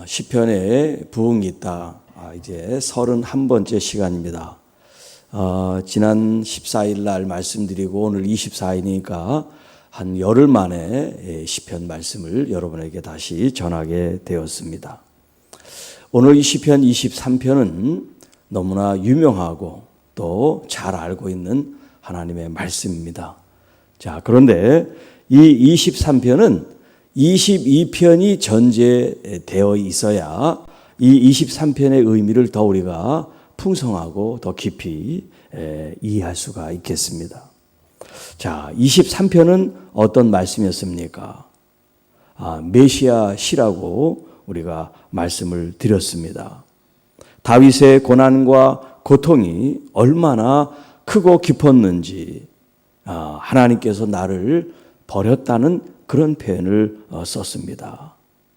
시편에 부흥이 있다. 이제 31번째 시간입니다. 지난 14일 날 말씀드리고 오늘 24일이니까 한 열흘 만에 시편 말씀을 여러분에게 다시 전하게 되었습니다. 오늘 이 시편 23편은 너무나 유명하고 또 잘 알고 있는 하나님의 말씀입니다. 자, 그런데 이 23편은 22편이 전제되어 있어야 이 23편의 의미를 더 우리가 풍성하고 더 깊이 이해할 수가 있겠습니다. 자, 23편은 어떤 말씀이었습니까? 메시아 시라고 우리가 말씀을 드렸습니다. 다윗의 고난과 고통이 얼마나 크고 깊었는지, 하나님께서 나를 버렸다는 그런 표현을 썼습니다.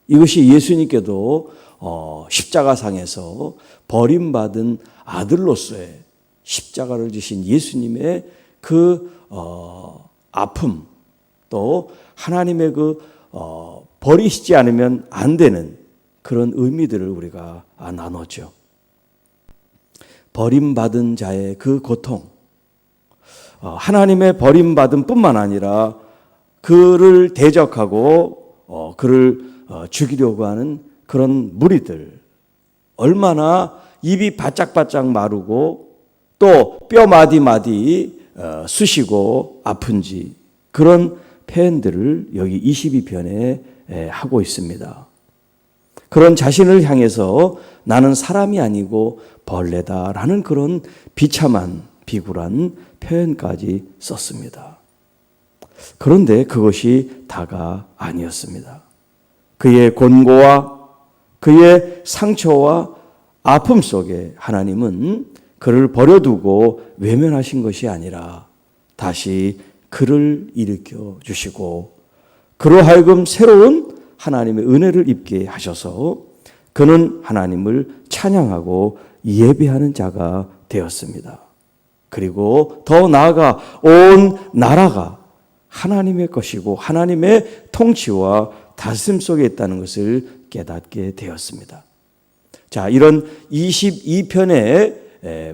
이것이 예수님께도 십자가상에서 버림받은 아들로서의 십자가를 지신 예수님의 그 아픔, 또 하나님의 그 버리시지 않으면 안 되는 그런 의미들을 우리가 나눴죠. 버림받은 자의 그 고통, 하나님의 버림받음 뿐만 아니라 그를 대적하고 그를 죽이려고 하는 그런 무리들, 얼마나 입이 바짝바짝 마르고 또 뼈 마디마디 쑤시고 아픈지 그런 표현들을 여기 22편에 하고 있습니다. 그런 자신을 향해서 나는 사람이 아니고 벌레다라는 그런 비참한 비굴한 표현까지 썼습니다. 그런데 그것이 다가 아니었습니다. 그의 곤고와 그의 상처와 아픔 속에 하나님은 그를 버려두고 외면하신 것이 아니라 다시 그를 일으켜 주시고 그로 하여금 새로운 하나님의 은혜를 입게 하셔서 그는 하나님을 찬양하고 예배하는 자가 되었습니다. 그리고 더 나아가 온 나라가 하나님의 것이고 하나님의 통치와 다스림 속에 있다는 것을 깨닫게 되었습니다. 자, 이런 22편의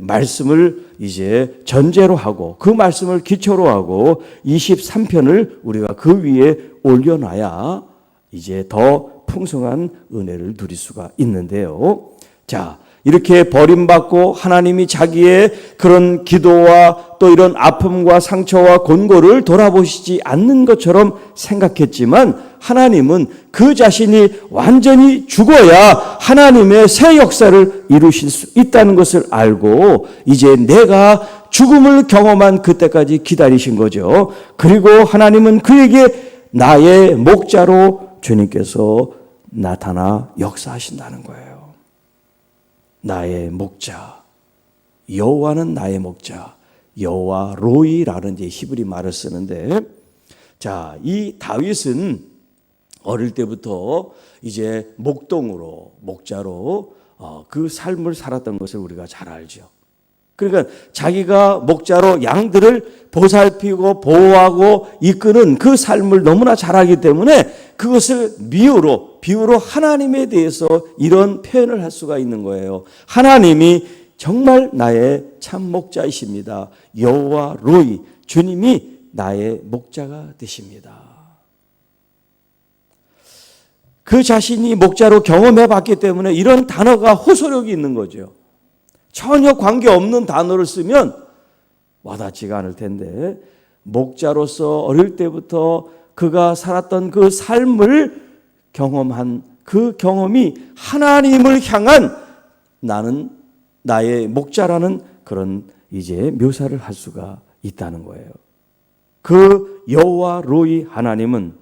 말씀을 이제 전제로 하고 그 말씀을 기초로 하고 23편을 우리가 그 위에 올려놔야 이제 더 풍성한 은혜를 누릴 수가 있는데요. 자, 이렇게 버림받고 하나님이 자기의 그런 기도와 또 이런 아픔과 상처와 곤고를 돌아보시지 않는 것처럼 생각했지만 하나님은 그 자신이 완전히 죽어야 하나님의 새 역사를 이루실 수 있다는 것을 알고 이제 내가 죽음을 경험한 그때까지 기다리신 거죠. 그리고 하나님은 그에게 나의 목자로 주님께서 나타나 역사하신다는 거예요. 나의 목자, 여호와는 나의 목자, 여호와 로이라는 이제 히브리 말을 쓰는데, 자, 이 다윗은 어릴 때부터 이제 목동으로 목자로 그 삶을 살았던 것을 우리가 잘 알죠. 그러니까 자기가 목자로 양들을 보살피고 보호하고 이끄는 그 삶을 너무나 잘 알기 때문에 그것을 비유로 하나님에 대해서 이런 표현을 할 수가 있는 거예요. 하나님이 정말 나의 참 목자이십니다. 여호와 로이, 주님이 나의 목자가 되십니다. 그 자신이 목자로 경험해 봤기 때문에 이런 단어가 호소력이 있는 거죠. 전혀 관계없는 단어를 쓰면 와닿지가 않을 텐데 목자로서 어릴 때부터 그가 살았던 그 삶을 경험한 그 경험이 하나님을 향한 나는 나의 목자라는 그런 이제 묘사를 할 수가 있다는 거예요. 그 여호와 로이 하나님은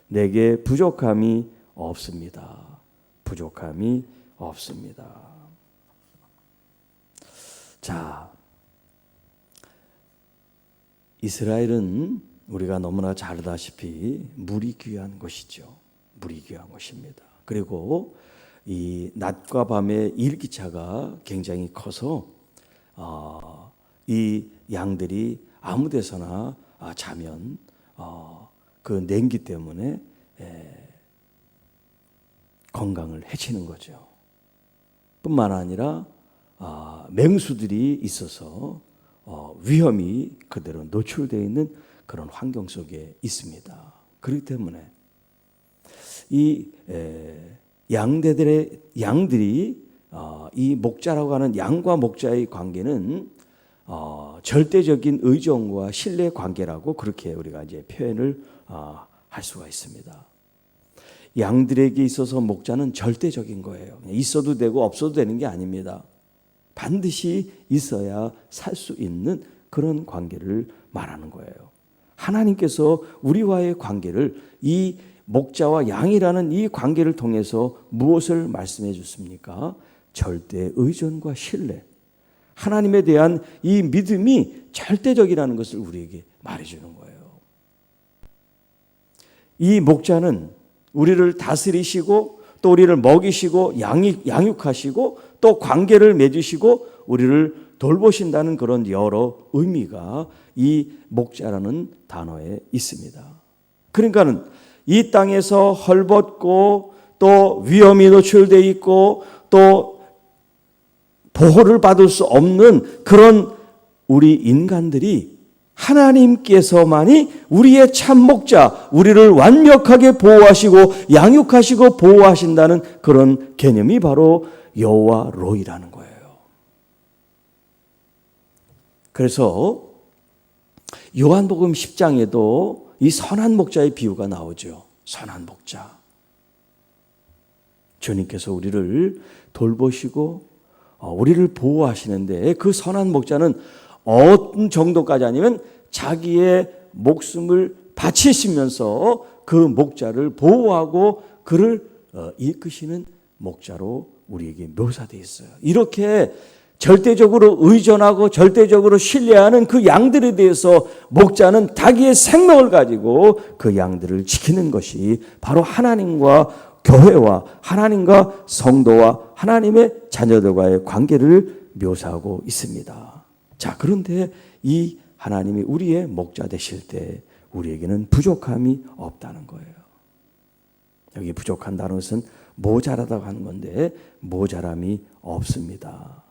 내게 부족함이 없습니다. 부족함이 없습니다. 자, 이스라엘은 우리가 너무나 잘 알다시피 물이 귀한 것이죠. 물이 귀한 것입니다. 그리고 이 낮과 밤의 일기차가 굉장히 커서 이 양들이 아무 데서나 자면 그 냉기 때문에 건강을 해치는 거죠. 뿐만 아니라 맹수들이 있어서 위험이 그대로 노출되어 있는 그런 환경 속에 있습니다. 그렇기 때문에 이 양들이 이 목자라고 하는 양과 목자의 관계는 절대적인 의존과 신뢰 관계라고 그렇게 우리가 이제 표현을 할 수가 있습니다. 양들에게 있어서 목자는 절대적인 거예요. 있어도 되고 없어도 되는 게 아닙니다. 반드시 있어야 살 수 있는 그런 관계를 말하는 거예요. 하나님께서 우리와의 관계를 이 목자와 양이라는 이 관계를 통해서 무엇을 말씀해 줬습니까? 절대 의존과 신뢰. 하나님에 대한 이 믿음이 절대적이라는 것을 우리에게 말해주는 거예요. 이 목자는 우리를 다스리시고 또 우리를 먹이시고 양육하시고 또 관계를 맺으시고 우리를 돌보신다는 그런 여러 의미가 이 목자라는 단어에 있습니다. 그러니까는 이 땅에서 헐벗고 또 위험이 노출되어 있고 또 보호를 받을 수 없는 그런 우리 인간들이 하나님께서만이 우리의 참 목자, 우리를 완벽하게 보호하시고 양육하시고 보호하신다는 그런 개념이 바로 여호와 로이라는 거예요. 그래서 요한복음 10장에도 이 선한 목자의 비유가 나오죠. 선한 목자. 주님께서 우리를 돌보시고 우리를 보호하시는데 그 선한 목자는 어떤 정도까지 아니면 자기의 목숨을 바치시면서 그 목자를 보호하고 그를 이끄시는 목자로 우리에게 묘사되어 있어요. 이렇게 절대적으로 의존하고 절대적으로 신뢰하는 그 양들에 대해서 목자는 자기의 생명을 가지고 그 양들을 지키는 것이 바로 하나님과 교회와 하나님과 성도와 하나님의 자녀들과의 관계를 묘사하고 있습니다. 자, 그런데 이 하나님이 우리의 목자 되실 때 우리에게는 부족함이 없다는 거예요. 여기 부족한다는 것은 모자라다고 하는 건데 모자람이 없습니다.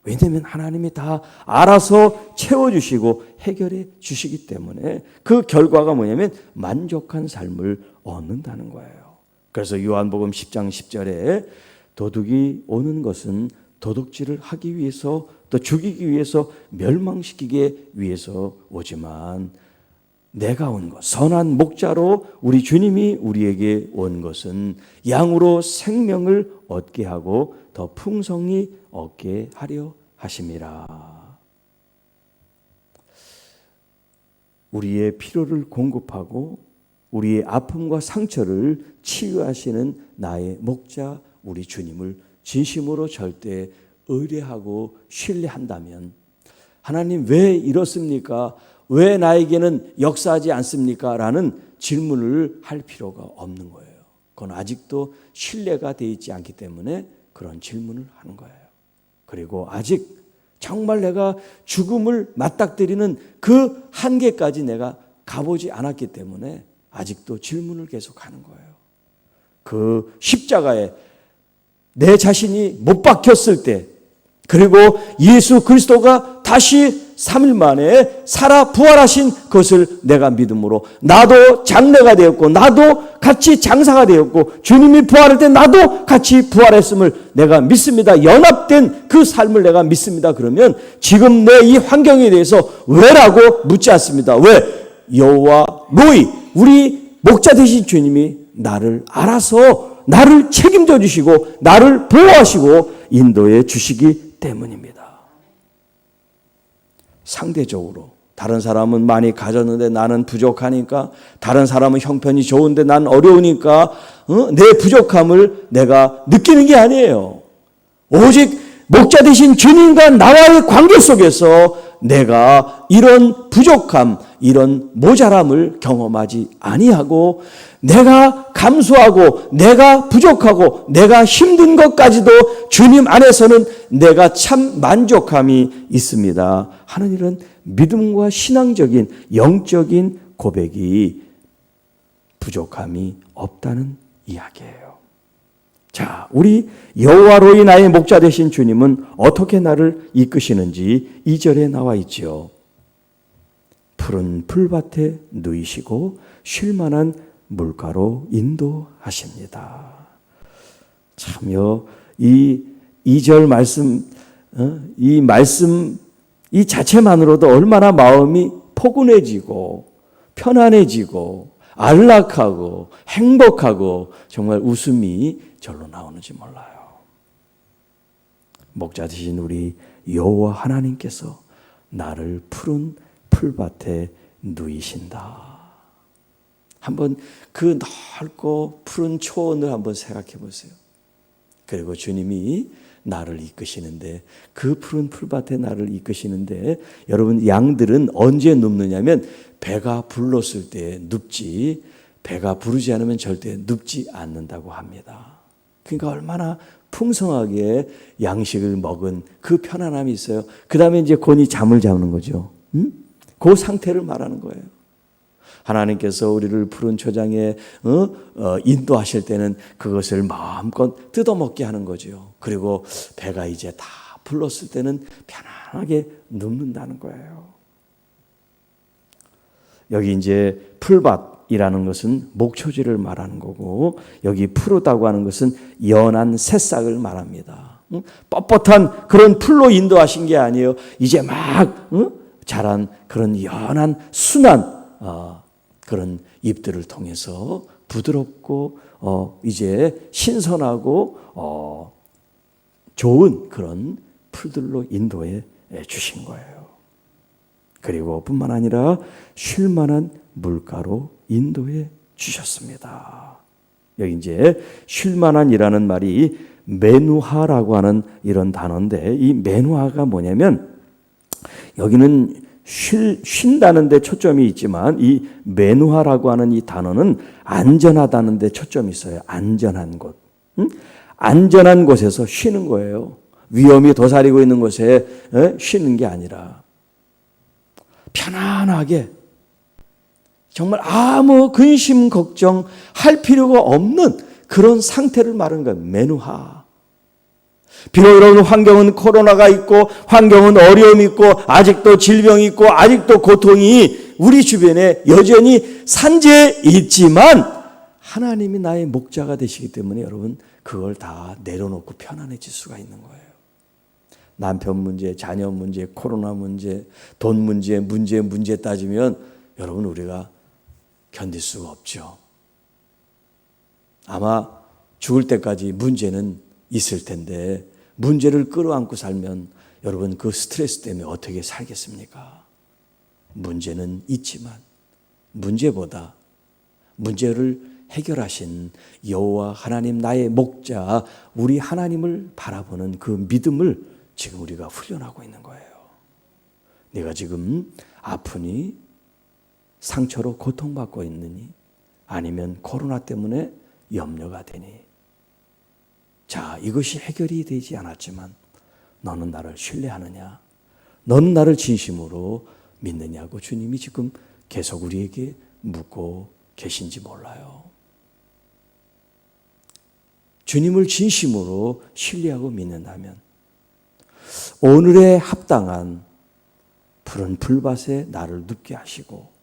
왜냐하면 하나님이 다 알아서 채워주시고 해결해 주시기 때문에 그 결과가 뭐냐면 만족한 삶을 얻는다는 거예요. 그래서 요한복음 10장 10절에 도둑이 오는 것은 도둑질을 하기 위해서 또 죽이기 위해서 멸망시키기 위해서 오지만 내가 온 것, 선한 목자로 우리 주님이 우리에게 온 것은 양으로 생명을 얻게 하고 더 풍성히 얻게 하려 하심이라. 우리의 필요를 공급하고 우리의 아픔과 상처를 치유하시는 나의 목자 우리 주님을 진심으로 절대 의뢰하고 신뢰한다면 하나님 왜 이렇습니까? 왜 나에게는 역사하지 않습니까? 라는 질문을 할 필요가 없는 거예요. 그건 아직도 신뢰가 되어 있지 않기 때문에 그런 질문을 하는 거예요. 그리고 아직 정말 내가 죽음을 맞닥뜨리는 그 한계까지 내가 가보지 않았기 때문에 아직도 질문을 계속하는 거예요. 그 십자가에 내 자신이 못 박혔을 때 그리고 예수 그리스도가 다시 3일 만에 살아 부활하신 것을 내가 믿음으로 나도 장래가 되었고 나도 같이 장사가 되었고 주님이 부활할 때 나도 같이 부활했음을 내가 믿습니다. 연합된 그 삶을 내가 믿습니다. 그러면 지금 내 이 환경에 대해서 왜라고 묻지 않습니다. 왜? 여호와 로이 우리 목자 되신 주님이 나를 알아서 나를 책임져 주시고 나를 보호하시고 인도해 주시기 때문입니다. 상대적으로 다른 사람은 많이 가졌는데 나는 부족하니까 다른 사람은 형편이 좋은데 난 어려우니까 내 부족함을 내가 느끼는 게 아니에요. 오직 목자 되신 주님과 나와의 관계 속에서 내가 이런 부족함, 이런 모자람을 경험하지 아니하고 내가 감수하고 내가 부족하고 내가 힘든 것까지도 주님 안에서는 내가 참 만족함이 있습니다 하는 이런 믿음과 신앙적인 영적인 고백이 부족함이 없다는 이야기예요. 자, 우리 여호와로이 나의 목자 되신 주님은 어떻게 나를 이끄시는지 2절에 나와 있지요. 푸른 풀밭에 누이시고 쉴만한 물가로 인도하십니다. 참요, 이 2절 말씀, 이 말씀 이 자체만으로도 얼마나 마음이 포근해지고 편안해지고 안락하고 행복하고 정말 웃음이 절로 나오는지 몰라요. 목자 되신 우리 여호와 하나님께서 나를 푸른 풀밭에 누이신다. 한번 그 넓고 푸른 초원을 한번 생각해 보세요. 그리고 주님이 나를 이끄시는데, 그 푸른 풀밭에 나를 이끄시는데, 여러분, 양들은 언제 눕느냐면 배가 불렀을 때 눕지, 배가 부르지 않으면 절대 눕지 않는다고 합니다. 그러니까 얼마나 풍성하게 양식을 먹은 그 편안함이 있어요. 그 다음에 이제 곤히 잠을 자는 거죠. 그 상태를 말하는 거예요. 하나님께서 우리를 푸른 초장에 인도하실 때는 그것을 마음껏 뜯어먹게 하는 거죠. 그리고 배가 이제 다 불렀을 때는 편안하게 눕는다는 거예요. 여기 이제 풀밭이라는 것은 목초지를 말하는 거고, 여기 푸르다고 하는 것은 연한 새싹을 말합니다. 뻣뻣한 그런 풀로 인도하신 게 아니에요. 이제 막 자란 그런 연한 순한 그런 잎들을 통해서 부드럽고 이제 신선하고 좋은 그런 풀들로 인도해 주신 거예요. 그리고 뿐만 아니라 쉴만한 물가로 인도해 주셨습니다. 여기 이제 쉴만한이라는 말이 메누하라고 하는 이런 단어인데, 이 메누하가 뭐냐면 여기는 쉰다는 데 초점이 있지만 이 메누하라고 하는 이 단어는 안전하다는 데 초점이 있어요. 안전한 곳. 안전한 곳에서 쉬는 거예요. 위험이 도사리고 있는 곳에 쉬는 게 아니라 편안하게 정말 아무 근심 걱정 할 필요가 없는 그런 상태를 말하는 거예요. 메누하. 비록 여러분 환경은 코로나가 있고 환경은 어려움이 있고 아직도 질병이 있고 아직도 고통이 우리 주변에 여전히 산재해 있지만, 하나님이 나의 목자가 되시기 때문에 여러분 그걸 다 내려놓고 편안해질 수가 있는 거예요. 남편 문제, 자녀 문제, 코로나 문제, 돈 문제 따지면 여러분 우리가 견딜 수가 없죠. 아마 죽을 때까지 문제는 있을 텐데, 문제를 끌어안고 살면 여러분 그 스트레스 때문에 어떻게 살겠습니까? 문제는 있지만 문제보다 문제를 해결하신 여호와 하나님 나의 목자, 우리 하나님을 바라보는 그 믿음을 지금 우리가 훈련하고 있는 거예요. 내가 지금 아프니? 상처로 고통받고 있느니? 아니면 코로나 때문에 염려가 되니? 자, 이것이 해결이 되지 않았지만 너는 나를 신뢰하느냐? 너는 나를 진심으로 믿느냐고 주님이 지금 계속 우리에게 묻고 계신지 몰라요. 주님을 진심으로 신뢰하고 믿는다면 오늘에 합당한 푸른 풀밭에 나를 눕게 하시고,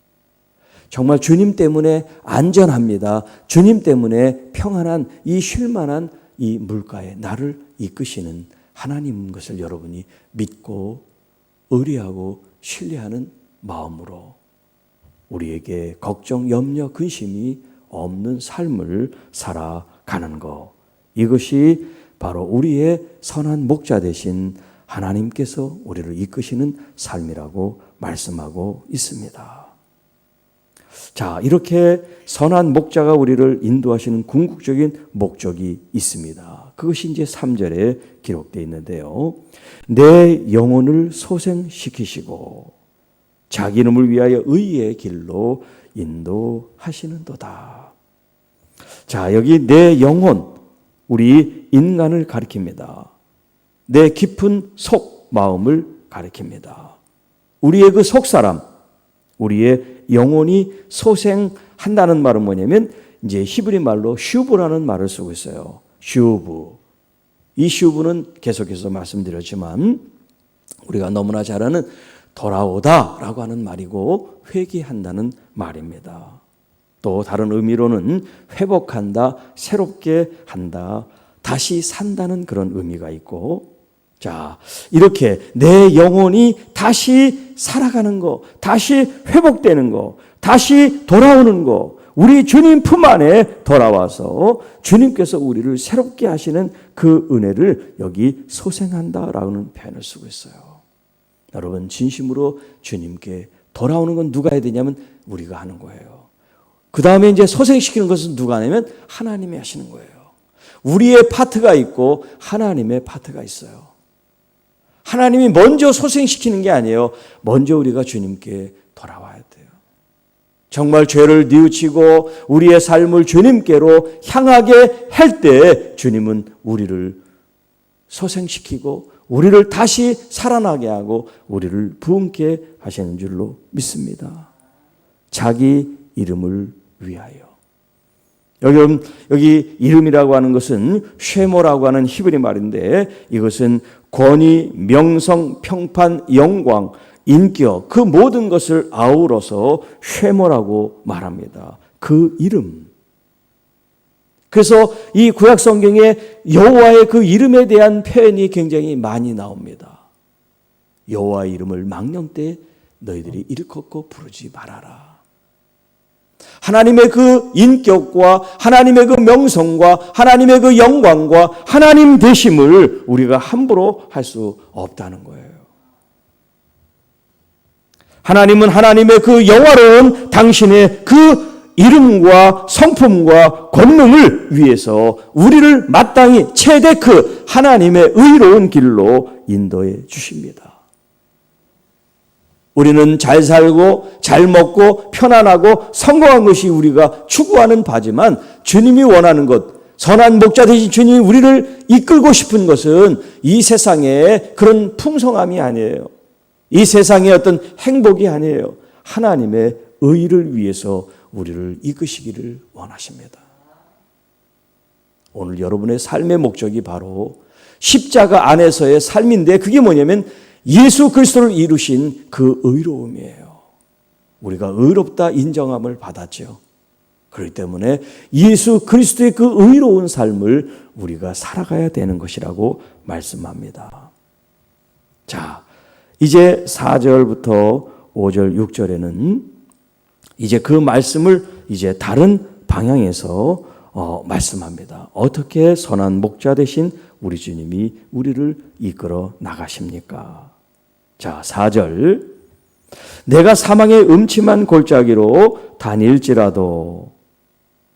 정말 주님 때문에 안전합니다. 주님 때문에 평안한 이 쉴만한 이 물가에 나를 이끄시는 하나님인 것을 여러분이 믿고 의뢰하고 신뢰하는 마음으로 우리에게 걱정, 염려, 근심이 없는 삶을 살아가는 것, 이것이 바로 우리의 선한 목자 되신 하나님께서 우리를 이끄시는 삶이라고 말씀하고 있습니다. 자, 이렇게 선한 목자가 우리를 인도하시는 궁극적인 목적이 있습니다. 그것이 이제 3절에 기록되어 있는데요. 내 영혼을 소생시키시고 자기 이름을 위하여 의의 길로 인도하시는도다. 자, 여기 내 영혼, 우리 인간을 가리킵니다. 내 깊은 속 마음을 가리킵니다. 우리의 그 속사람, 우리의 영혼이 소생한다는 말은 뭐냐면 이제 히브리 말로 슈브라는 말을 쓰고 있어요. 슈브. 이 슈브는 계속해서 말씀드렸지만 우리가 너무나 잘 아는 돌아오다라고 하는 말이고 회개한다는 말입니다. 또 다른 의미로는 회복한다, 새롭게 한다, 다시 산다는 그런 의미가 있고, 자, 이렇게 내 영혼이 다시 살아가는 거, 다시 회복되는 거, 다시 돌아오는 거, 우리 주님 품 안에 돌아와서 주님께서 우리를 새롭게 하시는 그 은혜를 여기 소생한다라는 표현을 쓰고 있어요. 여러분, 진심으로 주님께 돌아오는 건 누가 해야 되냐면 우리가 하는 거예요. 그 다음에 이제 소생시키는 것은 누가 하냐면 하나님이 하시는 거예요. 우리의 파트가 있고 하나님의 파트가 있어요. 하나님이 먼저 소생시키는 게 아니에요. 먼저 우리가 주님께 돌아와야 돼요. 정말 죄를 뉘우치고 우리의 삶을 주님께로 향하게 할 때 주님은 우리를 소생시키고 우리를 다시 살아나게 하고 우리를 부흥케 하시는 줄로 믿습니다. 자기 이름을 위하여. 여기 이름이라고 하는 것은 쉐모라고 하는 히브리 말인데 이것은 권위, 명성, 평판, 영광, 인격 그 모든 것을 아우러서 쉐모라고 말합니다. 그 이름. 그래서 이 구약 성경에 여호와의 그 이름에 대한 표현이 굉장히 많이 나옵니다. 여호와의 이름을 망령 때 너희들이 일컫고 부르지 말아라. 하나님의 그 인격과 하나님의 그 명성과 하나님의 그 영광과 하나님 되심을 우리가 함부로 할 수 없다는 거예요. 하나님은 하나님의 그 영화로운 당신의 그 이름과 성품과 권능을 위해서 우리를 마땅히 최대 그 하나님의 의로운 길로 인도해 주십니다. 우리는 잘 살고 잘 먹고 편안하고 성공한 것이 우리가 추구하는 바지만 주님이 원하는 것, 선한 목자 되신 주님이 우리를 이끌고 싶은 것은 이 세상의 그런 풍성함이 아니에요. 이 세상의 어떤 행복이 아니에요. 하나님의 의를 위해서 우리를 이끄시기를 원하십니다. 오늘 여러분의 삶의 목적이 바로 십자가 안에서의 삶인데 그게 뭐냐면 예수 그리스도를 이루신 그 의로움이에요. 우리가 의롭다 인정함을 받았죠. 그렇기 때문에 예수 그리스도의 그 의로운 삶을 우리가 살아가야 되는 것이라고 말씀합니다. 자, 이제 4절부터 5절, 6절에는 이제 그 말씀을 이제 다른 방향에서 말씀합니다. 어떻게 선한 목자 되신 우리 주님이 우리를 이끌어 나가십니까? 자, 4절. 내가 사망의 음침한 골짜기로 다닐지라도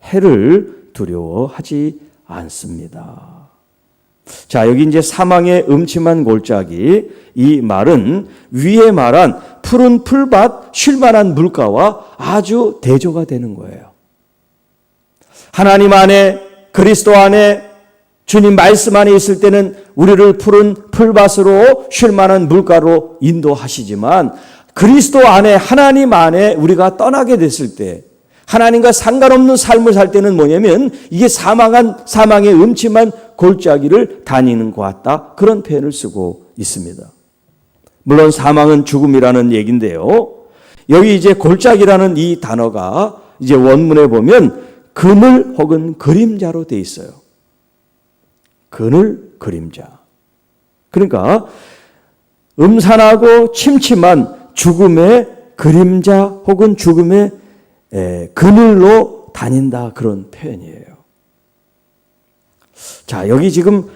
해를 두려워하지 않습니다. 자, 여기 이제 사망의 음침한 골짜기, 이 말은 위에 말한 푸른 풀밭, 쉴만한 물가와 아주 대조가 되는 거예요. 하나님 안에, 그리스도 안에, 주님 말씀 안에 있을 때는 우리를 푸른 풀밭으로 쉴만한 물가로 인도하시지만 그리스도 안에, 하나님 안에 우리가 떠나게 됐을 때 하나님과 상관없는 삶을 살 때는 뭐냐면 이게 사망의 음침한 골짜기를 다니는 것 같다. 그런 표현을 쓰고 있습니다. 물론 사망은 죽음이라는 얘기인데요. 여기 이제 골짜기라는 이 단어가 이제 원문에 보면 그늘 혹은 그림자로 돼 있어요. 그늘, 그림자. 그러니까 음산하고 침침한 죽음의 그림자 혹은 죽음의 그늘로 다닌다 그런 표현이에요. 자, 여기 지금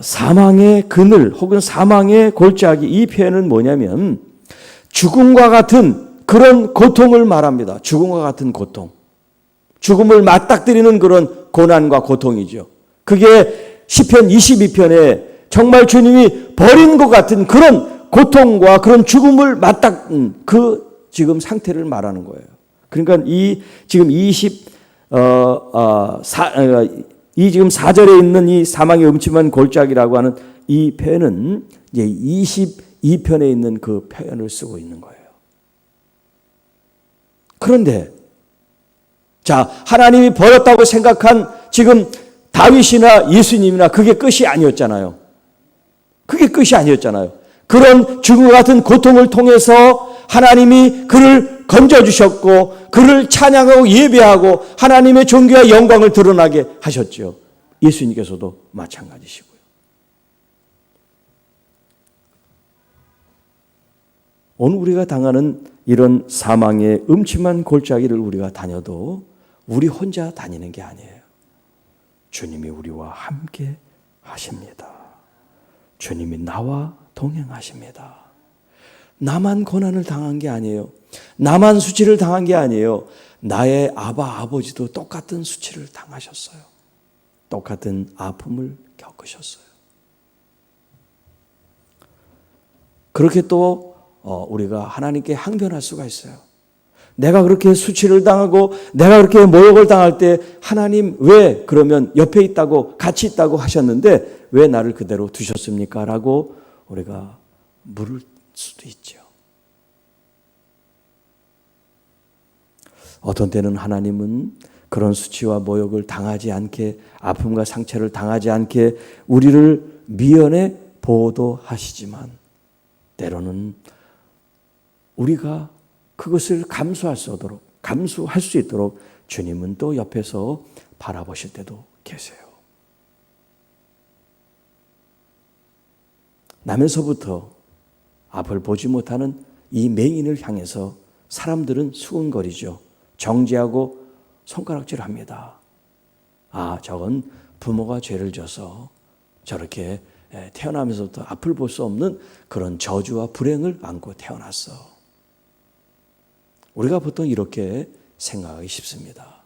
사망의 그늘 혹은 사망의 골짜기 이 표현은 뭐냐면 죽음과 같은 그런 고통을 말합니다. 죽음과 같은 고통. 죽음을 맞닥뜨리는 그런 고난과 고통이죠. 그게 시편 22편에 정말 주님이 버린 것 같은 그런 고통과 그런 죽음을 맞닥은 그 지금 상태를 말하는 거예요. 그러니까 이 지금 지금 4절에 있는 이 사망의 음침한 골짜기라고 하는 이 표현은 이제 22편에 있는 그 표현을 쓰고 있는 거예요. 그런데 자, 하나님이 버렸다고 생각한 지금 다윗이나 예수님이나 그게 끝이 아니었잖아요. 그게 끝이 아니었잖아요. 그런 죽음과 같은 고통을 통해서 하나님이 그를 건져주셨고 그를 찬양하고 예배하고 하나님의 존귀와 영광을 드러나게 하셨죠. 예수님께서도 마찬가지시고요. 오늘 우리가 당하는 이런 사망의 음침한 골짜기를 우리가 다녀도 우리 혼자 다니는 게 아니에요. 주님이 우리와 함께 하십니다. 주님이 나와 동행하십니다. 나만 고난을 당한 게 아니에요. 나만 수치를 당한 게 아니에요. 나의 아버지도 똑같은 수치를 당하셨어요. 똑같은 아픔을 겪으셨어요. 그렇게 또 우리가 하나님께 항변할 수가 있어요. 내가 그렇게 수치를 당하고 내가 그렇게 모욕을 당할 때 하나님 왜 그러면 옆에 있다고 같이 있다고 하셨는데 왜 나를 그대로 두셨습니까? 라고 우리가 물을 수도 있죠. 어떤 때는 하나님은 그런 수치와 모욕을 당하지 않게 아픔과 상처를 당하지 않게 우리를 미연에 보호하시지만 때로는 우리가 그것을 감수할 수 있도록 주님은 또 옆에서 바라보실 때도 계세요. 남에서부터 앞을 보지 못하는 이 맹인을 향해서 사람들은 수군거리죠. 정죄하고 손가락질합니다. 아, 저건 부모가 죄를 져서 저렇게 태어나면서부터 앞을 볼 수 없는 그런 저주와 불행을 안고 태어났어. 우리가 보통 이렇게 생각하기 쉽습니다.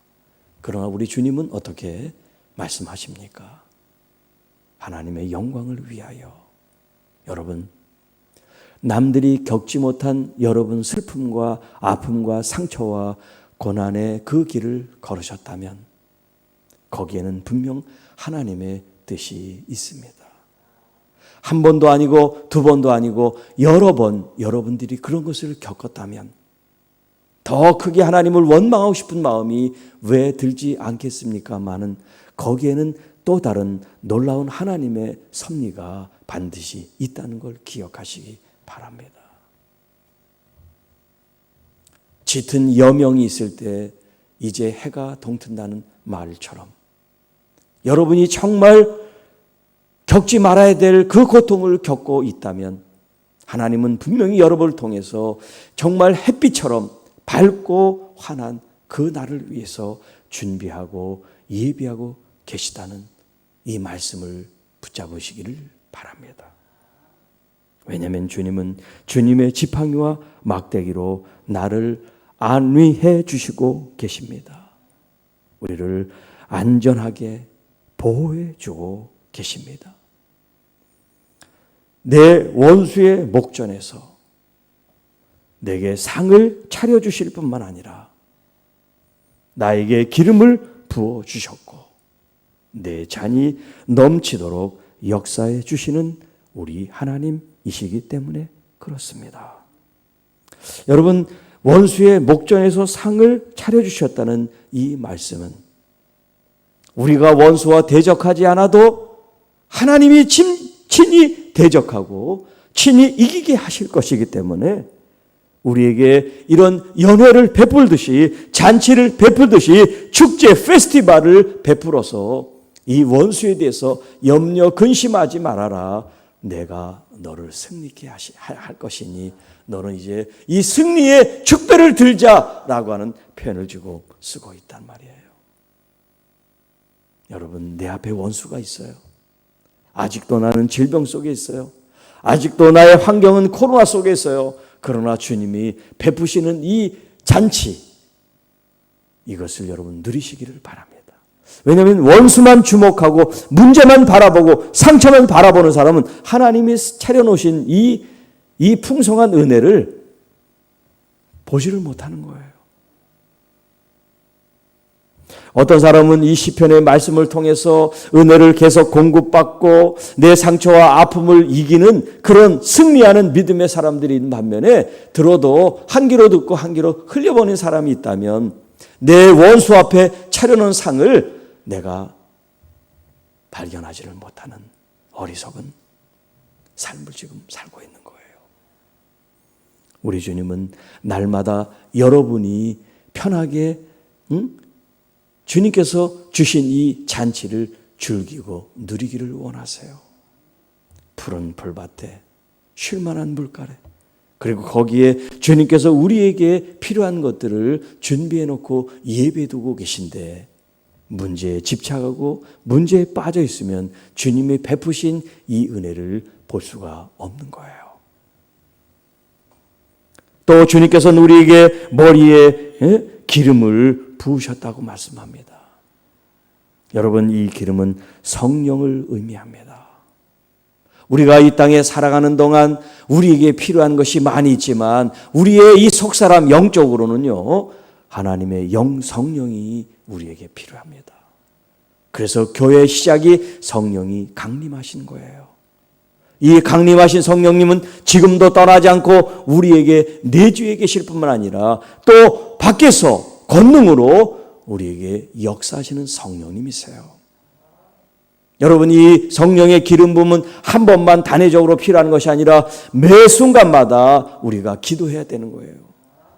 그러나 우리 주님은 어떻게 말씀하십니까? 하나님의 영광을 위하여. 여러분, 남들이 겪지 못한 여러분 슬픔과 아픔과 상처와 고난의 그 길을 걸으셨다면 거기에는 분명 하나님의 뜻이 있습니다. 한 번도 아니고 두 번도 아니고 여러 번 여러분들이 그런 것을 겪었다면 더 크게 하나님을 원망하고 싶은 마음이 왜 들지 않겠습니까마는 거기에는 또 다른 놀라운 하나님의 섭리가 반드시 있다는 걸 기억하시기 바랍니다. 짙은 여명이 있을 때 이제 해가 동튼다는 말처럼 여러분이 정말 겪지 말아야 될 그 고통을 겪고 있다면 하나님은 분명히 여러분을 통해서 정말 햇빛처럼 밝고 환한 그 날을 위해서 준비하고 예비하고 계시다는 이 말씀을 붙잡으시기를 바랍니다. 왜냐하면 주님은 주님의 지팡이와 막대기로 나를 안위해 주시고 계십니다. 우리를 안전하게 보호해 주고 계십니다. 내 원수의 목전에서 내게 상을 차려주실 뿐만 아니라 나에게 기름을 부어주셨고 내 잔이 넘치도록 역사해 주시는 우리 하나님이시기 때문에 그렇습니다. 여러분, 원수의 목전에서 상을 차려주셨다는 이 말씀은 우리가 원수와 대적하지 않아도 하나님이 친히 대적하고 친히 이기게 하실 것이기 때문에 우리에게 이런 연회를 베풀듯이 잔치를 베풀듯이 축제 페스티벌을 베풀어서 이 원수에 대해서 염려 근심하지 말아라. 내가 너를 승리케 할 것이니 너는 이제 이 승리의 축배를 들자라고 하는 표현을 주고 쓰고 있단 말이에요. 여러분, 내 앞에 원수가 있어요. 아직도 나는 질병 속에 있어요. 아직도 나의 환경은 코로나 속에 있어요. 그러나 주님이 베푸시는 이 잔치, 이것을 여러분 누리시기를 바랍니다. 왜냐하면 원수만 주목하고 문제만 바라보고 상처만 바라보는 사람은 하나님이 차려놓으신 이 풍성한 은혜를 보지를 못하는 거예요. 어떤 사람은 이 시편의 말씀을 통해서 은혜를 계속 공급받고 내 상처와 아픔을 이기는 그런 승리하는 믿음의 사람들이 있는 반면에 들어도 한 귀로 듣고 한 귀로 흘려보낸 사람이 있다면 내 원수 앞에 차려놓은 상을 내가 발견하지를 못하는 어리석은 삶을 지금 살고 있는 거예요. 우리 주님은 날마다 여러분이 편하게 주님께서 주신 이 잔치를 즐기고 누리기를 원하세요. 푸른 풀밭에 쉴만한 물가래, 그리고 거기에 주님께서 우리에게 필요한 것들을 준비해 놓고 예배 두고 계신데 문제에 집착하고 문제에 빠져 있으면 주님이 베푸신 이 은혜를 볼 수가 없는 거예요. 또 주님께서는 우리에게 머리에 기름을 부으셨다고 말씀합니다. 여러분, 이 기름은 성령을 의미합니다. 우리가 이 땅에 살아가는 동안 우리에게 필요한 것이 많이 있지만 우리의 이 속사람 영적으로는요, 하나님의 성령이 우리에게 필요합니다. 그래서 교회의 시작이 성령이 강림하신 거예요. 이 강림하신 성령님은 지금도 떠나지 않고 우리에게 내주에 계실 뿐만 아니라 또 밖에서 권능으로 우리에게 역사하시는 성령님이세요. 여러분, 이 성령의 기름 부음은 한 번만 단회적으로 필요한 것이 아니라 매 순간마다 우리가 기도해야 되는 거예요.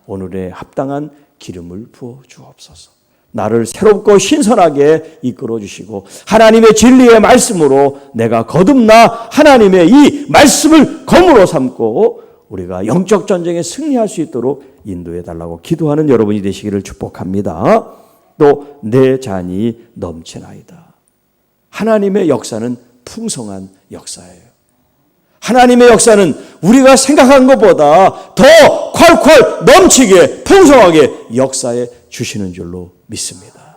오늘의 합당한 기름을 부어 주옵소서. 나를 새롭고 신선하게 이끌어 주시고 하나님의 진리의 말씀으로 내가 거듭나 하나님의 이 말씀을 검으로 삼고 우리가 영적 전쟁에 승리할 수 있도록 인도해 달라고 기도하는 여러분이 되시기를 축복합니다. 또 내 잔이 넘치나이다. 하나님의 역사는 풍성한 역사예요. 하나님의 역사는 우리가 생각한 것보다 더 콸콸 넘치게 풍성하게 역사해 주시는 줄로 믿습니다.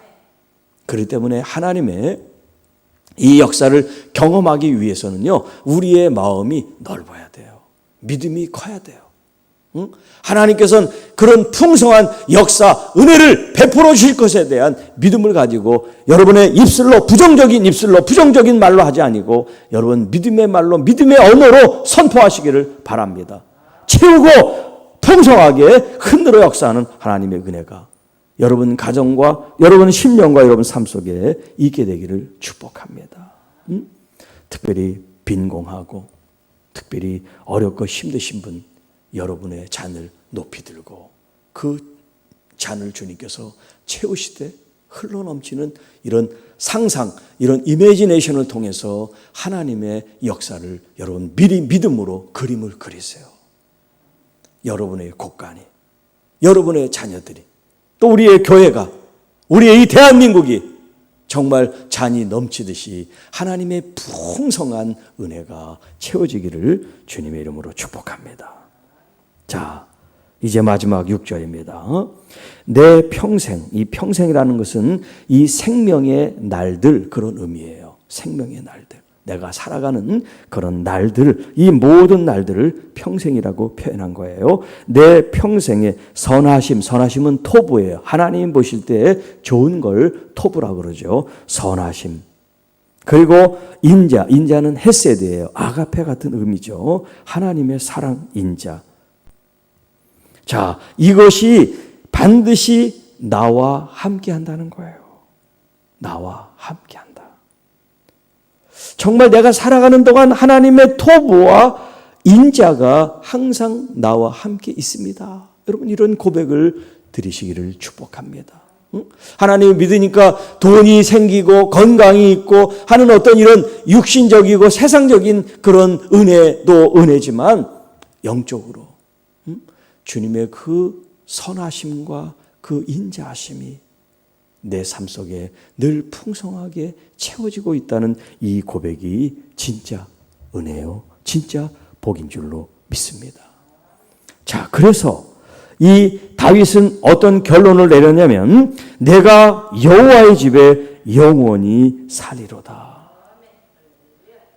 그렇기 때문에 하나님의 이 역사를 경험하기 위해서는요, 우리의 마음이 넓어야 돼요. 믿음이 커야 돼요. 하나님께서는 그런 풍성한 역사, 은혜를 베풀어 주실 것에 대한 믿음을 가지고 여러분의 입술로 부정적인 말로 하지 아니고 여러분 믿음의 말로, 믿음의 언어로 선포하시기를 바랍니다. 채우고 풍성하게 흔들어 역사하는 하나님의 은혜가 여러분 가정과 여러분 심령과 여러분 삶 속에 있게 되기를 축복합니다. 특별히 빈공하고 특별히 어렵고 힘드신 분, 여러분의 잔을 높이 들고 그 잔을 주님께서 채우시되 흘러넘치는 이런 상상, 이런 이미지네이션을 통해서 하나님의 역사를 여러분 미리 믿음으로 그림을 그리세요. 여러분의 곳간이, 여러분의 자녀들이, 또 우리의 교회가, 우리의 이 대한민국이 정말 잔이 넘치듯이 하나님의 풍성한 은혜가 채워지기를 주님의 이름으로 축복합니다. 자, 이제 마지막 6절입니다. 내 평생, 이 평생이라는 것은 이 생명의 날들, 그런 의미예요. 생명의 날들. 내가 살아가는 그런 날들, 이 모든 날들을 평생이라고 표현한 거예요. 내 평생의 선하심은 토부예요. 하나님 보실 때 좋은 걸 토부라고 그러죠. 선하심. 그리고 인자는 헤세드예요. 아가페 같은 의미죠. 하나님의 사랑, 인자. 자, 이것이 반드시 나와 함께 한다는 거예요. 나와 함께 한다. 정말 내가 살아가는 동안 하나님의 토부와 인자가 항상 나와 함께 있습니다. 여러분, 이런 고백을 드리시기를 축복합니다. 하나님을 믿으니까 돈이 생기고 건강이 있고 하는 어떤 이런 육신적이고 세상적인 그런 은혜도 은혜지만 영적으로 주님의 그 선하심과 그 인자하심이 내 삶 속에 늘 풍성하게 채워지고 있다는 이 고백이 진짜 은혜요, 진짜 복인 줄로 믿습니다. 자, 그래서 이 다윗은 어떤 결론을 내렸냐면 내가 여호와의 집에 영원히 살리로다.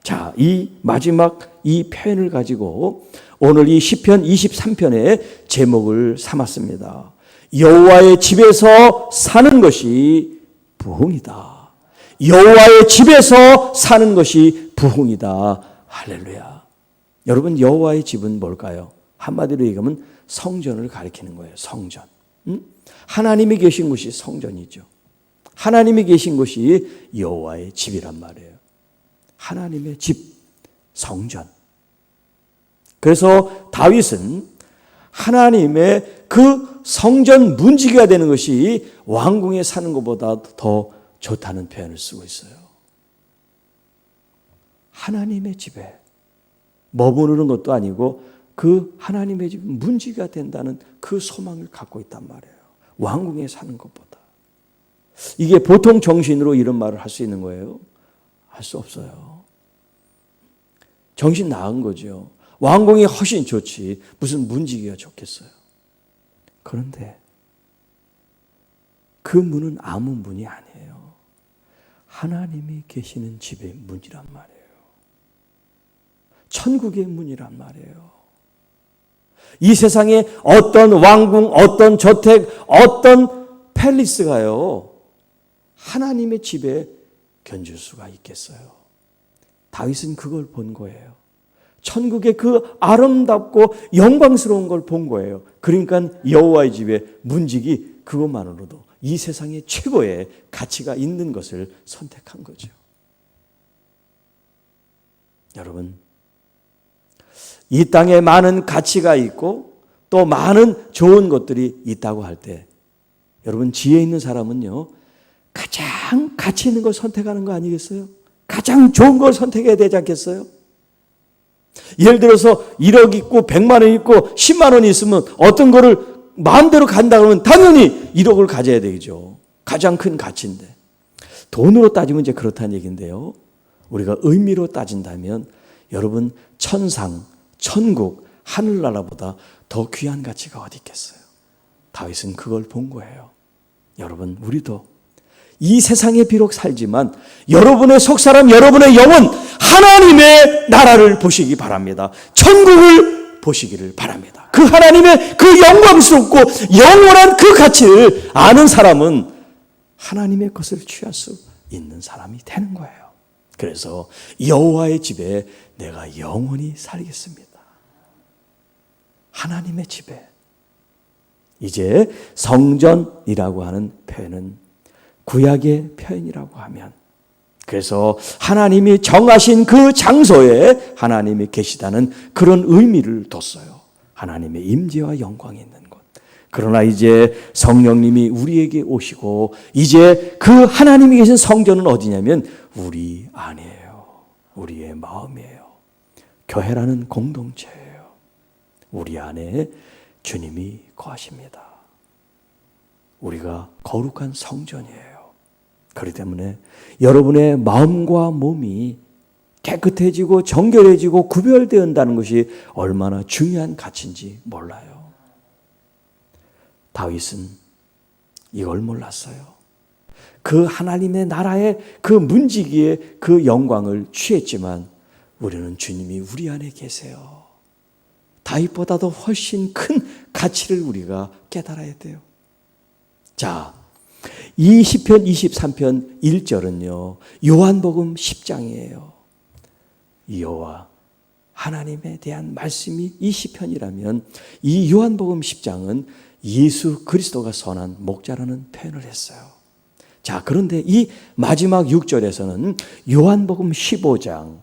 자, 이 마지막 이 표현을 가지고 오늘 이 시편 23편의 제목을 삼았습니다. 여호와의 집에서 사는 것이 부흥이다. 여호와의 집에서 사는 것이 부흥이다. 할렐루야. 여러분, 여호와의 집은 뭘까요? 한마디로 얘기하면 성전을 가리키는 거예요. 성전. 하나님이 계신 곳이 성전이죠. 하나님이 계신 곳이 여호와의 집이란 말이에요. 하나님의 집, 성전. 그래서 다윗은 하나님의 그 성전 문지기가 되는 것이 왕궁에 사는 것보다 더 좋다는 표현을 쓰고 있어요. 하나님의 집에 머무르는 것도 아니고 그 하나님의 집 문지기가 된다는 그 소망을 갖고 있단 말이에요. 왕궁에 사는 것보다. 이게 보통 정신으로 이런 말을 할 수 있는 거예요? 할 수 없어요. 정신 나간 거죠. 왕궁이 훨씬 좋지 무슨 문지기가 좋겠어요. 그런데 그 문은 아무 문이 아니에요. 하나님이 계시는 집의 문이란 말이에요. 천국의 문이란 말이에요. 이 세상에 어떤 왕궁, 어떤 저택, 어떤 팰리스가요, 하나님의 집에 견줄 수가 있겠어요. 다윗은 그걸 본 거예요. 천국의 그 아름답고 영광스러운 걸 본 거예요. 그러니까 여호와의 집에 문지기 그것만으로도 이 세상의 최고의 가치가 있는 것을 선택한 거죠. 여러분, 이 땅에 많은 가치가 있고 또 많은 좋은 것들이 있다고 할 때 여러분 지혜 있는 사람은요 가장 가치 있는 걸 선택하는 거 아니겠어요? 가장 좋은 걸 선택해야 되지 않겠어요? 예를 들어서 1억 있고 100만 원 있고 10만 원이 있으면 어떤 거를 마음대로 간다 그러면 당연히 1억을 가져야 되죠. 가장 큰 가치인데. 돈으로 따지면 이제 그렇다는 얘기인데요. 우리가 의미로 따진다면 여러분 천상, 천국, 하늘나라보다 더 귀한 가치가 어디 있겠어요? 다윗은 그걸 본 거예요. 여러분 우리도 이 세상에 비록 살지만 여러분의 속사람, 여러분의 영혼 하나님의 나라를 보시기 바랍니다. 천국을 보시기를 바랍니다. 그 하나님의 그 영광스럽고 영원한 그 가치를 아는 사람은 하나님의 것을 취할 수 있는 사람이 되는 거예요. 그래서 여호와의 집에 내가 영원히 살겠습니다. 하나님의 집에. 이제 성전이라고 하는 표현은 구약의 표현이라고 하면, 그래서 하나님이 정하신 그 장소에 하나님이 계시다는 그런 의미를 뒀어요. 하나님의 임재와 영광이 있는 곳. 그러나 이제 성령님이 우리에게 오시고 이제 그 하나님이 계신 성전은 어디냐면 우리 안이에요. 우리의 마음이에요. 교회라는 공동체예요. 우리 안에 주님이 거하십니다. 우리가 거룩한 성전이에요. 그렇기 때문에 여러분의 마음과 몸이 깨끗해지고 정결해지고 구별되었다는 것이 얼마나 중요한 가치인지 몰라요. 다윗은 이걸 몰랐어요. 그 하나님의 나라의 그 문지기의 그 영광을 취했지만 우리는 주님이 우리 안에 계세요. 다윗보다도 훨씬 큰 가치를 우리가 깨달아야 돼요. 자, 이 시편 23편 1절은요. 요한복음 10장이에요. 여호와 하나님에 대한 말씀이 이 시편이라면 이 요한복음 10장은 예수 그리스도가 선한 목자라는 표현을 했어요. 자, 그런데 이 마지막 6절에서는 요한복음 15장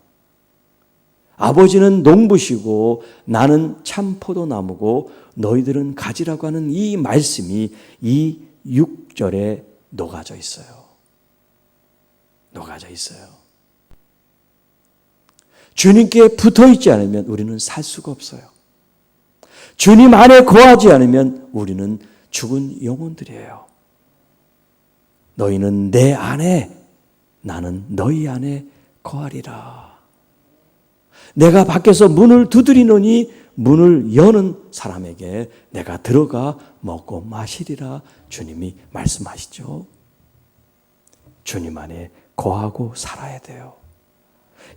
아버지는 농부시고 나는 참 포도나무고 너희들은 가지라고 하는 이 말씀이 이 6절에 녹아져 있어요. 녹아져 있어요. 주님께 붙어 있지 않으면 우리는 살 수가 없어요. 주님 안에 거하지 않으면 우리는 죽은 영혼들이에요. 너희는 내 안에, 나는 너희 안에 거하리라. 내가 밖에서 문을 두드리노니 문을 여는 사람에게 내가 들어가 먹고 마시리라 주님이 말씀하시죠. 주님 안에 거하고 살아야 돼요.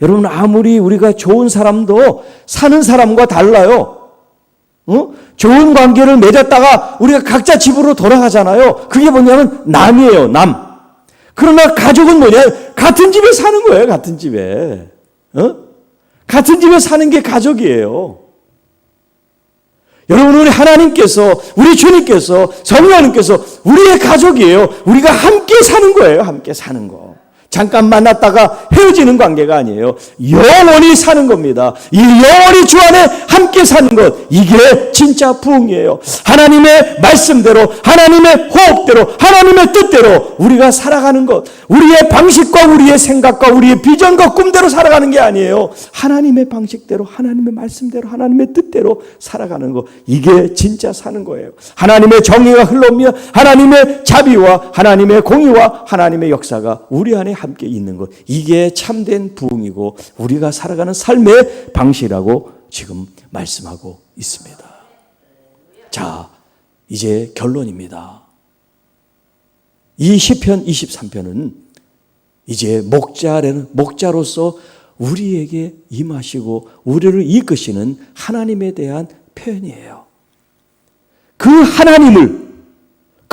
여러분 아무리 우리가 좋은 사람도 사는 사람과 달라요. 좋은 관계를 맺었다가 우리가 각자 집으로 돌아가잖아요. 그게 뭐냐면 남이에요. 남. 그러나 가족은 뭐냐? 같은 집에 사는 거예요. 같은 집에. 같은 집에 사는 게 가족이에요. 여러분 우리 하나님께서 우리 주님께서 성령님께서 우리의 가족이에요. 우리가 함께 사는 거예요. 함께 사는 거. 잠깐 만났다가 헤어지는 관계가 아니에요. 영원히 사는 겁니다. 이 영원히 주 안에 함께 사는 것, 이게 진짜 부흥이에요. 하나님의 말씀대로, 하나님의 호흡대로, 하나님의 뜻대로 우리가 살아가는 것, 우리의 방식과 우리의 생각과 우리의 비전과 꿈대로 살아가는 게 아니에요. 하나님의 방식대로, 하나님의 말씀대로, 하나님의 뜻대로 살아가는 것, 이게 진짜 사는 거예요. 하나님의 정의가 흘러오며 하나님의 자비와 하나님의 공의와 하나님의 역사가 우리 안에 함께 있는 것, 이게 참된 부흥이고 우리가 살아가는 삶의 방식이라고 지금 말씀하고 있습니다. 자, 이제 결론입니다. 이 시편 23편은 이제 목자로서 우리에게 임하시고 우리를 이끄시는 하나님에 대한 표현이에요. 그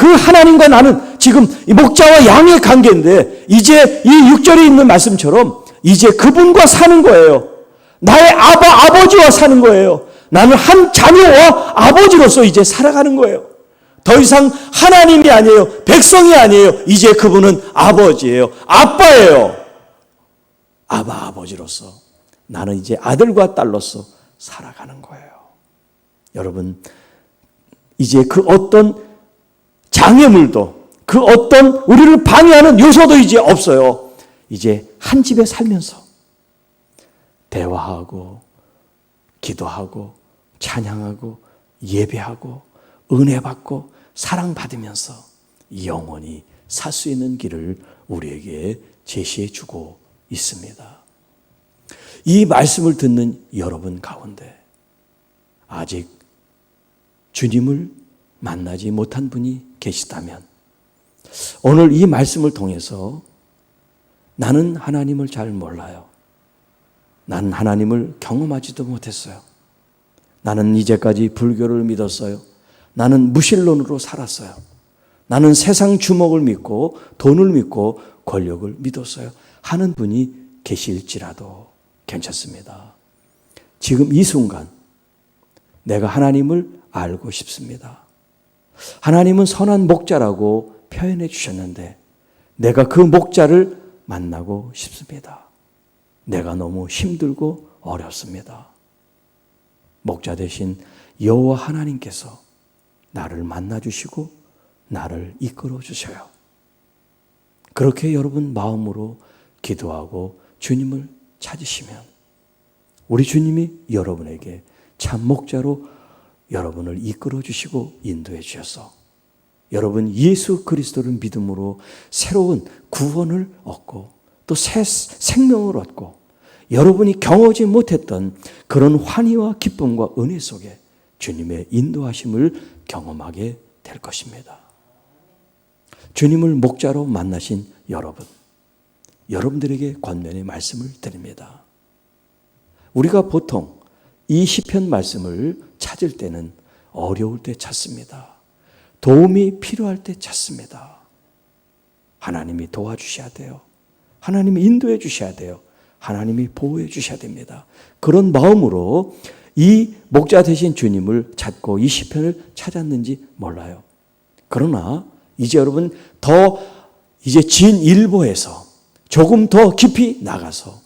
하나님과 나는 지금 이 목자와 양의 관계인데, 이제 이 6절에 있는 말씀처럼 이제 그분과 사는 거예요. 나의 아버지와 사는 거예요. 나는 한 자녀와 아버지로서 이제 살아가는 거예요. 더 이상 하나님이 아니에요. 백성이 아니에요. 이제 그분은 아버지예요. 아빠예요. 아버지로서 나는 이제 아들과 딸로서 살아가는 거예요. 여러분, 이제 그 어떤 장애물도, 그 어떤 우리를 방해하는 요소도 이제 없어요. 이제 한 집에 살면서 대화하고 기도하고 찬양하고 예배하고 은혜 받고 사랑받으면서 영원히 살 수 있는 길을 우리에게 제시해 주고 있습니다. 이 말씀을 듣는 여러분 가운데 아직 주님을 만나지 못한 분이 계시다면, 오늘 이 말씀을 통해서 나는 하나님을 잘 몰라요. 나는 하나님을 경험하지도 못했어요. 나는 이제까지 불교를 믿었어요. 나는 무신론으로 살았어요. 나는 세상 주목을 믿고 돈을 믿고 권력을 믿었어요 하는 분이 계실지라도 괜찮습니다. 지금 이 순간 내가 하나님을 알고 싶습니다. 하나님은 선한 목자라고 표현해 주셨는데 내가 그 목자를 만나고 싶습니다. 내가 너무 힘들고 어렵습니다. 목자 대신 여호와 하나님께서 나를 만나주시고 나를 이끌어 주셔요. 그렇게 여러분 마음으로 기도하고 주님을 찾으시면 우리 주님이 여러분에게 참 목자로 여러분을 이끌어 주시고 인도해 주셔서 여러분 예수 그리스도를 믿음으로 새로운 구원을 얻고 또 새 생명을 얻고 여러분이 경험하지 못했던 그런 환희와 기쁨과 은혜 속에 주님의 인도하심을 경험하게 될 것입니다. 주님을 목자로 만나신 여러분들에게 권면의 말씀을 드립니다. 우리가 보통 이 시편 말씀을 찾을 때는 어려울 때 찾습니다. 도움이 필요할 때 찾습니다. 하나님이 도와주셔야 돼요. 하나님이 인도해 주셔야 돼요. 하나님이 보호해 주셔야 됩니다. 그런 마음으로 이 목자 되신 주님을 찾고 이 시편을 찾았는지 몰라요. 그러나 이제 여러분 더 이제 진일보에서 조금 더 깊이 나가서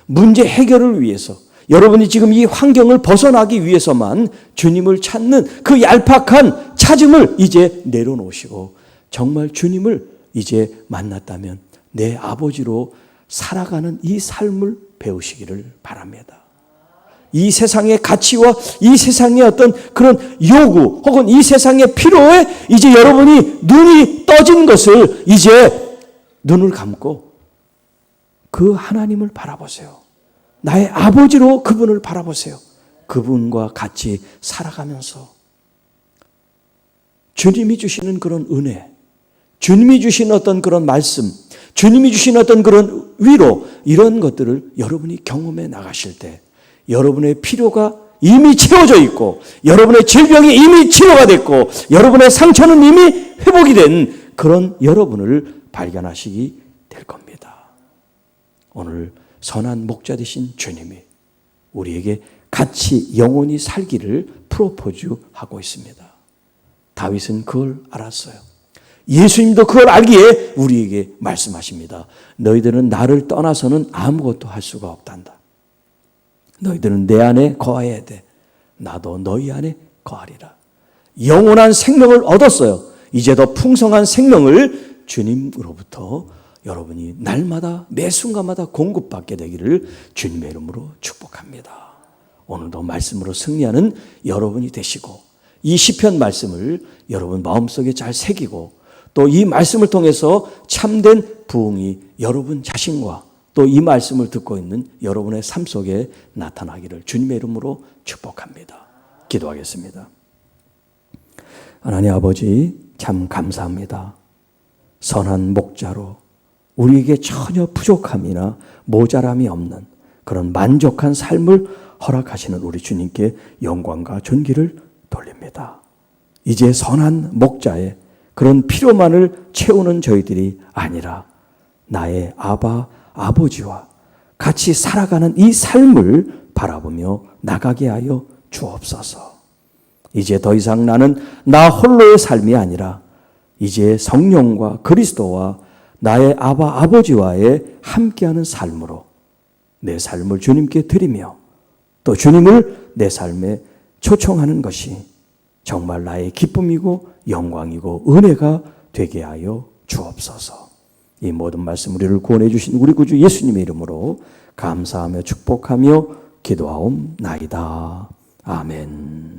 문제 해결을 위해서 여러분이 지금 이 환경을 벗어나기 위해서만 주님을 찾는 그 얄팍한 찾음을 이제 내려놓으시고 정말 주님을 이제 만났다면 내 아버지로 살아가는 이 삶을 배우시기를 바랍니다. 이 세상의 가치와 이 세상의 어떤 그런 요구 혹은 이 세상의 필요에 이제 여러분이 눈이 떠진 것을 이제 눈을 감고 그 하나님을 바라보세요. 나의 아버지로 그분을 바라보세요. 그분과 같이 살아가면서 주님이 주시는 그런 은혜, 주님이 주신 어떤 그런 말씀, 주님이 주신 어떤 그런 위로, 이런 것들을 여러분이 경험해 나가실 때 여러분의 필요가 이미 채워져 있고 여러분의 질병이 이미 치료가 됐고 여러분의 상처는 이미 회복이 된 그런 여러분을 발견하시게 될 겁니다. 오늘 선한 목자 되신 주님이 우리에게 같이 영원히 살기를 프로포즈하고 있습니다. 다윗은 그걸 알았어요. 예수님도 그걸 알기에 우리에게 말씀하십니다. 너희들은 나를 떠나서는 아무것도 할 수가 없단다. 너희들은 내 안에 거해야 돼. 나도 너희 안에 거하리라. 영원한 생명을 얻었어요. 이제 더 풍성한 생명을 주님으로부터 여러분이 날마다 매 순간마다 공급받게 되기를 주님의 이름으로 축복합니다. 오늘도 말씀으로 승리하는 여러분이 되시고 이 시편 말씀을 여러분 마음속에 잘 새기고 또 이 말씀을 통해서 참된 부흥이 여러분 자신과 또 이 말씀을 듣고 있는 여러분의 삶 속에 나타나기를 주님의 이름으로 축복합니다. 기도하겠습니다. 하나님 아버지, 참 감사합니다. 선한 목자로 우리에게 전혀 부족함이나 모자람이 없는 그런 만족한 삶을 허락하시는 우리 주님께 영광과 존귀를 돌립니다. 이제 선한 목자의 그런 필요만을 채우는 저희들이 아니라 나의 아버지와 같이 살아가는 이 삶을 바라보며 나가게 하여 주옵소서. 이제 더 이상 나는 나 홀로의 삶이 아니라 이제 성령과 그리스도와 나의 아버지와의 함께하는 삶으로 내 삶을 주님께 드리며 또 주님을 내 삶에 초청하는 것이 정말 나의 기쁨이고 영광이고 은혜가 되게 하여 주옵소서. 이 모든 말씀 우리를 구원해 주신 우리 구주 예수님의 이름으로 감사하며 축복하며 기도하옵나이다. 아멘.